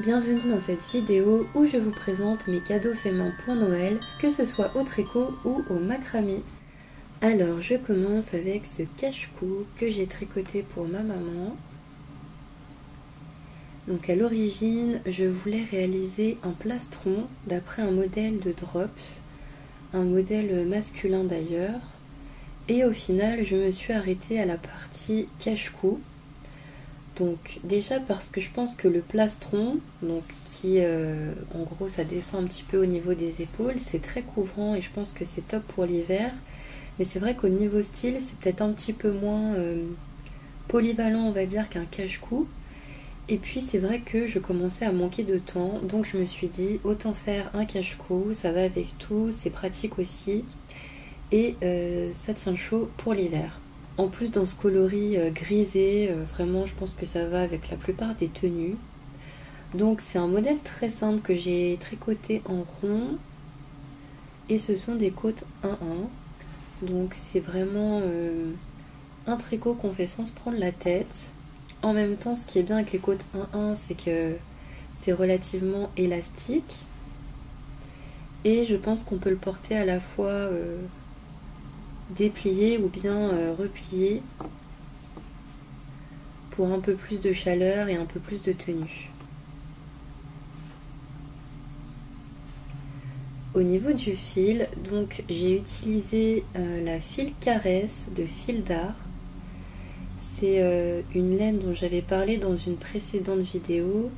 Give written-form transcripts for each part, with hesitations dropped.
Bienvenue dans cette vidéo où je vous présente mes cadeaux faits main pour Noël, que ce soit au tricot ou au macramé. Alors je commence avec ce cache-cou que j'ai tricoté pour ma maman. Donc à l'origine, je voulais réaliser un plastron d'après un modèle de Drops, un modèle masculin d'ailleurs. Et au final, je me suis arrêtée à la partie cache-cou. Donc déjà parce que je pense que le plastron, donc qui en gros ça descend un petit peu au niveau des épaules, c'est très couvrant et je pense que c'est top pour l'hiver. Mais c'est vrai qu'au niveau style, c'est peut-être un petit peu moins polyvalent on va dire qu'un cache-cou. Et puis c'est vrai que je commençais à manquer de temps, donc je me suis dit autant faire un cache-cou, ça va avec tout, c'est pratique aussi. Et ça tient chaud pour l'hiver. En plus dans ce coloris grisé, vraiment je pense que ça va avec la plupart des tenues. Donc c'est un modèle très simple que j'ai tricoté en rond. Et ce sont des côtes 1-1. Donc c'est vraiment un tricot qu'on fait sans se prendre la tête. En même temps ce qui est bien avec les côtes 1-1 c'est que c'est relativement élastique. Et je pense qu'on peut le porter à la fois déplié ou bien replié pour un peu plus de chaleur et un peu plus de tenue. Au niveau du fil, donc j'ai utilisé la fil caresse de Fil d'Art. C'est une laine dont j'avais parlé dans une précédente vidéo.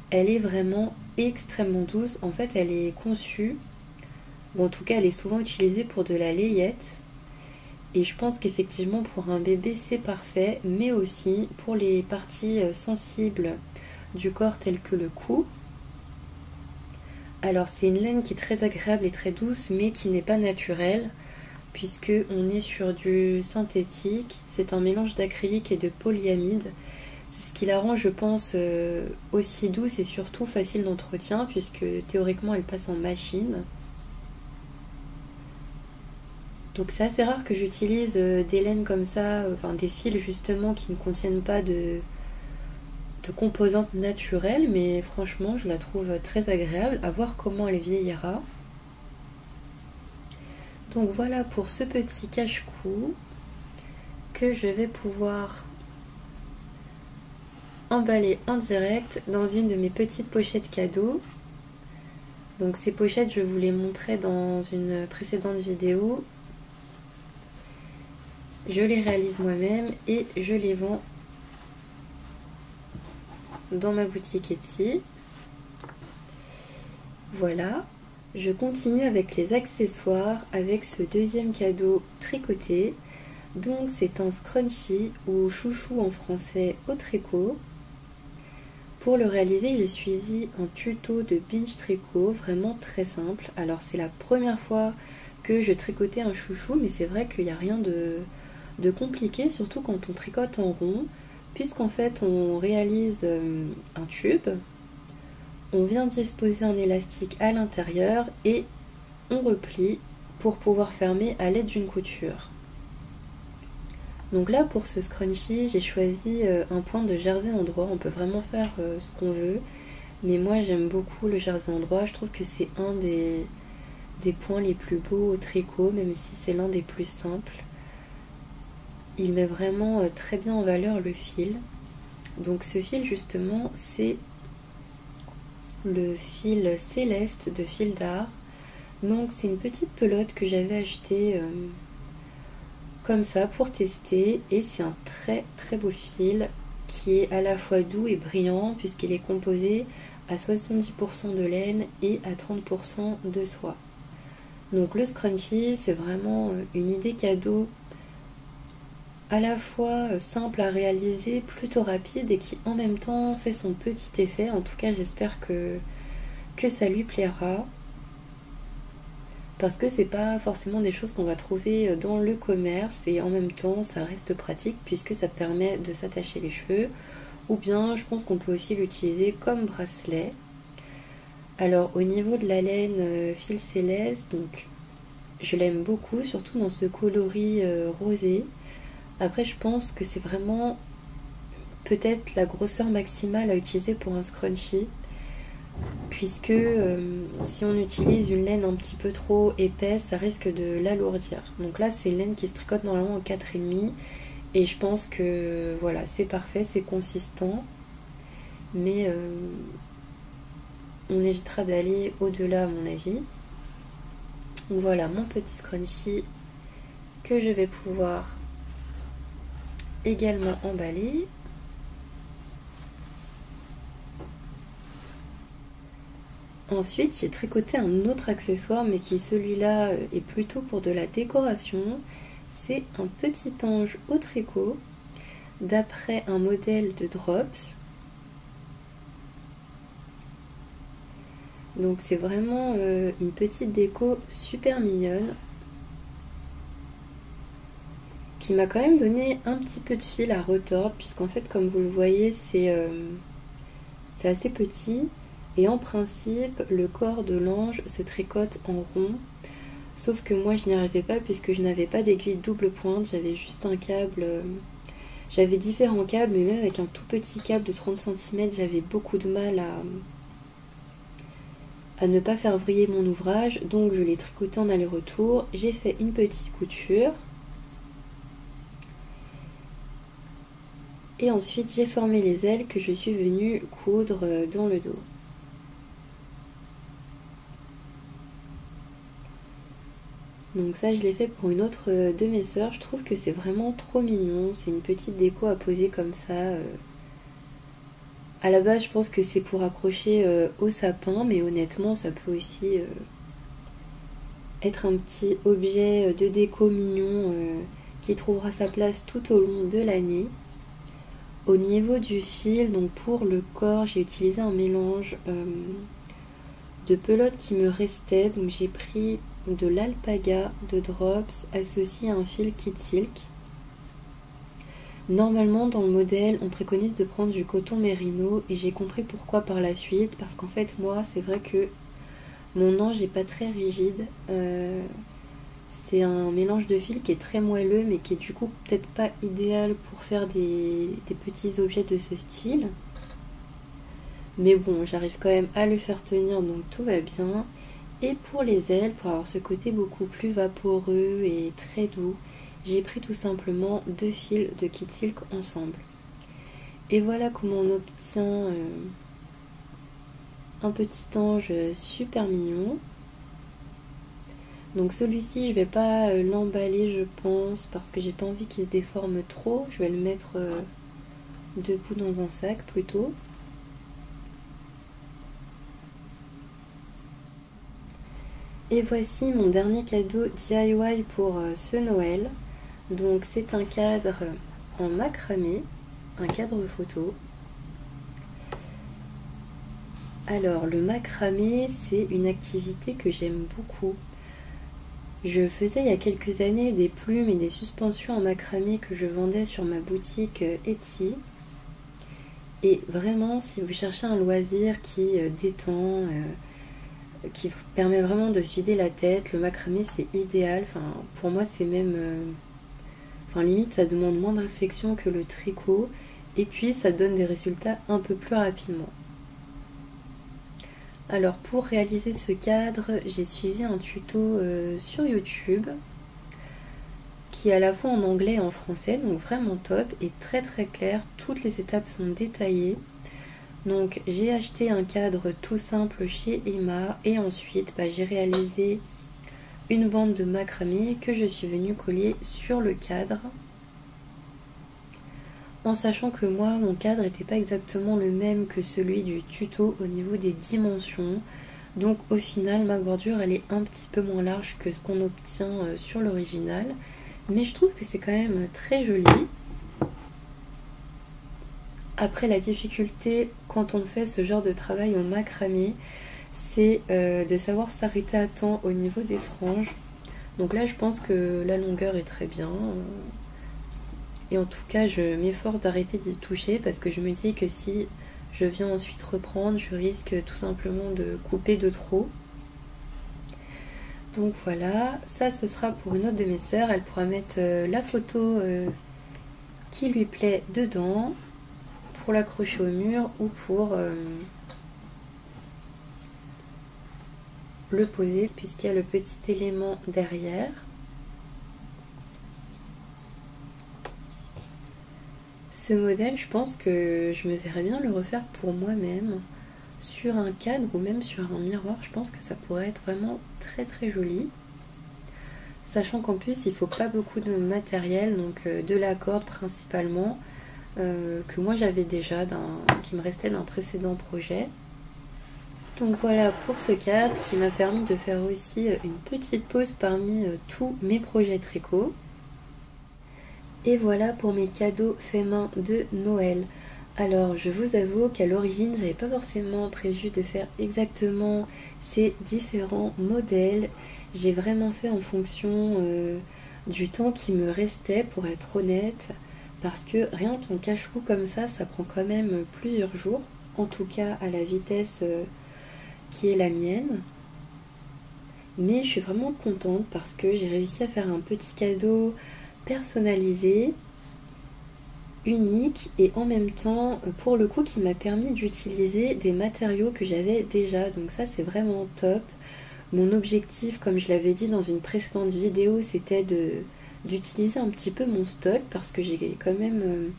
Elle est vraiment extrêmement douce. En fait, elle est conçue, ou en tout cas elle est souvent utilisée pour de la layette. Et je pense qu'effectivement pour un bébé c'est parfait, mais aussi pour les parties sensibles du corps telles que le cou. Alors c'est une laine qui est très agréable et très douce, mais qui n'est pas naturelle, puisque on est sur du synthétique. C'est un mélange d'acrylique et de polyamide. C'est ce qui la rend, je pense, aussi douce et surtout facile d'entretien, puisque théoriquement elle passe en machine. Donc c'est assez rare que j'utilise des laines comme ça, enfin des fils justement qui ne contiennent pas de composantes naturelles, mais franchement je la trouve très agréable, à voir comment elle vieillira. Donc voilà pour ce petit cache-cou que je vais pouvoir emballer en direct dans une de mes petites pochettes cadeaux. Donc ces pochettes je vous les montrais dans une précédente vidéo. Je les réalise moi-même et je les vends dans ma boutique Etsy. Voilà, je continue avec les accessoires avec ce deuxième cadeau tricoté. Donc c'est un scrunchie ou chouchou en français au tricot. Pour le réaliser, j'ai suivi un tuto de Binge Tricot, vraiment très simple. Alors c'est la première fois que je tricotais un chouchou, mais c'est vrai qu'il n'y a rien de compliqué, surtout quand on tricote en rond, puisqu'en fait on réalise un tube, on vient disposer un élastique à l'intérieur et on replie pour pouvoir fermer à l'aide d'une couture. Donc là pour ce scrunchie j'ai choisi un point de jersey endroit. On peut vraiment faire ce qu'on veut, mais moi j'aime beaucoup le jersey endroit. Je trouve que c'est un des points les plus beaux au tricot, même si c'est l'un des plus simples. Il met vraiment très bien en valeur le fil. Donc ce fil justement c'est le fil céleste de Fil d'Art. Donc c'est une petite pelote que j'avais achetée comme ça pour tester, et c'est un très très beau fil qui est à la fois doux et brillant puisqu'il est composé à 70% de laine et à 30% de soie. Donc le scrunchie c'est vraiment une idée cadeau à la fois simple à réaliser, plutôt rapide et qui en même temps fait son petit effet. En tout cas j'espère que ça lui plaira, parce que c'est pas forcément des choses qu'on va trouver dans le commerce, et en même temps ça reste pratique puisque ça permet de s'attacher les cheveux, ou bien je pense qu'on peut aussi l'utiliser comme bracelet. Alors au niveau de la laine fil céleste, donc je l'aime beaucoup, surtout dans ce coloris rosé. Après je pense que c'est vraiment peut-être la grosseur maximale à utiliser pour un scrunchie. puisque si on utilise une laine un petit peu trop épaisse, ça risque de l'alourdir. Donc là, c'est une laine qui se tricote normalement en 4,5 et je pense que voilà, c'est parfait, c'est consistant, mais on évitera d'aller au-delà à mon avis. Donc voilà mon petit scrunchie que je vais pouvoir également emballer. Ensuite, j'ai tricoté un autre accessoire, mais qui celui-là est plutôt pour de la décoration. C'est un petit ange au tricot, d'après un modèle de Drops. Donc c'est vraiment une petite déco super mignonne, qui m'a quand même donné un petit peu de fil à retordre, puisqu'en fait, comme vous le voyez, c'est assez petit. Et en principe, le corps de l'ange se tricote en rond. Sauf que moi, je n'y arrivais pas puisque je n'avais pas d'aiguille double pointe. J'avais juste un câble. J'avais différents câbles, mais même avec un tout petit câble de 30 cm, j'avais beaucoup de mal à ne pas faire vriller mon ouvrage. Donc je l'ai tricoté en aller-retour. J'ai fait une petite couture. Et ensuite, j'ai formé les ailes que je suis venue coudre dans le dos. Donc ça, je l'ai fait pour une autre de mes sœurs. Je trouve que c'est vraiment trop mignon. C'est une petite déco à poser comme ça. À la base, je pense que c'est pour accrocher au sapin, mais honnêtement, ça peut aussi être un petit objet de déco mignon qui trouvera sa place tout au long de l'année. Au niveau du fil, donc pour le corps, j'ai utilisé un mélange de pelote qui me restait. Donc j'ai pris de l'alpaga de Drops associé à un fil Kid Silk. Normalement dans le modèle on préconise de prendre du coton mérino et j'ai compris pourquoi par la suite, parce qu'en fait moi c'est vrai que mon ange n'est pas très rigide, c'est un mélange de fil qui est très moelleux mais qui est du coup peut-être pas idéal pour faire des petits objets de ce style. Mais bon, j'arrive quand même à le faire tenir, donc tout va bien. Et pour les ailes, pour avoir ce côté beaucoup plus vaporeux et très doux, j'ai pris tout simplement 2 fils de Kid Silk ensemble. Et voilà comment on obtient un petit ange super mignon. Donc celui-ci, je vais pas l'emballer, je pense, parce que j'ai pas envie qu'il se déforme trop. Je vais le mettre debout dans un sac plutôt. Et voici mon dernier cadeau DIY pour ce Noël. Donc c'est un cadre en macramé, un cadre photo. Alors le macramé, c'est une activité que j'aime beaucoup. Je faisais il y a quelques années des plumes et des suspensions en macramé que je vendais sur ma boutique Etsy. Et vraiment, si vous cherchez un loisir qui détend, qui vous permet vraiment de se vider la tête, le macramé c'est idéal. Enfin, pour moi c'est même... Enfin limite ça demande moins de réflexion que le tricot. Et puis ça donne des résultats un peu plus rapidement. Alors pour réaliser ce cadre, j'ai suivi un tuto sur YouTube qui est à la fois en anglais et en français, donc vraiment top et très très clair. Toutes les étapes sont détaillées. Donc j'ai acheté un cadre tout simple chez Emma et ensuite j'ai réalisé une bande de macramé que je suis venue coller sur le cadre, en sachant que moi mon cadre n'était pas exactement le même que celui du tuto au niveau des dimensions. Donc au final ma bordure elle est un petit peu moins large que ce qu'on obtient sur l'original, mais je trouve que c'est quand même très joli. Après, la difficulté quand on fait ce genre de travail au macramé, c'est de savoir s'arrêter à temps au niveau des franges. Donc là je pense que la longueur est très bien. Et en tout cas je m'efforce d'arrêter d'y toucher parce que je me dis que si je viens ensuite reprendre, je risque tout simplement de couper de trop. Donc voilà, ça ce sera pour une autre de mes sœurs. Elle pourra mettre la photo qui lui plaît dedans, pour l'accrocher au mur ou pour le poser puisqu'il y a le petit élément derrière. Ce modèle, je pense que je me verrais bien le refaire pour moi-même, sur un cadre ou même sur un miroir. Je pense que ça pourrait être vraiment très très joli. Sachant qu'en plus, il faut pas beaucoup de matériel, donc de la corde principalement, que moi j'avais déjà, qui me restait d'un précédent projet. Donc voilà pour ce cadre qui m'a permis de faire aussi une petite pause parmi tous mes projets tricot. Et voilà pour mes cadeaux faits main de Noël. Alors je vous avoue qu'à l'origine j'avais pas forcément prévu de faire exactement ces différents modèles. J'ai vraiment fait en fonction du temps qui me restait, pour être honnête, parce que rien qu'un cache-cou comme ça prend quand même plusieurs jours, en tout cas à la vitesse qui est la mienne. Mais je suis vraiment contente parce que j'ai réussi à faire un petit cadeau personnalisé, unique, et en même temps pour le coup qui m'a permis d'utiliser des matériaux que j'avais déjà, donc ça c'est vraiment top. Mon objectif, comme je l'avais dit dans une précédente vidéo, c'était d'utiliser un petit peu mon stock parce que j'ai quand même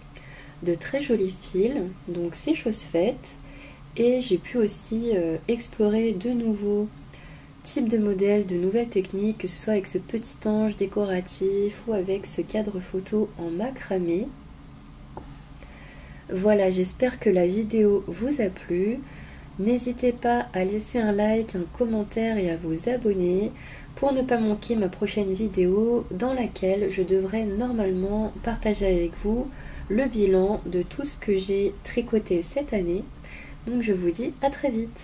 de très jolis fils, donc c'est chose faite. Et j'ai pu aussi explorer de nouveaux types de modèles, de nouvelles techniques, que ce soit avec ce petit ange décoratif ou avec ce cadre photo en macramé. Voilà, j'espère que la vidéo vous a plu. N'hésitez pas à laisser un like, un commentaire et à vous abonner pour ne pas manquer ma prochaine vidéo dans laquelle je devrais normalement partager avec vous le bilan de tout ce que j'ai tricoté cette année. Donc je vous dis à très vite.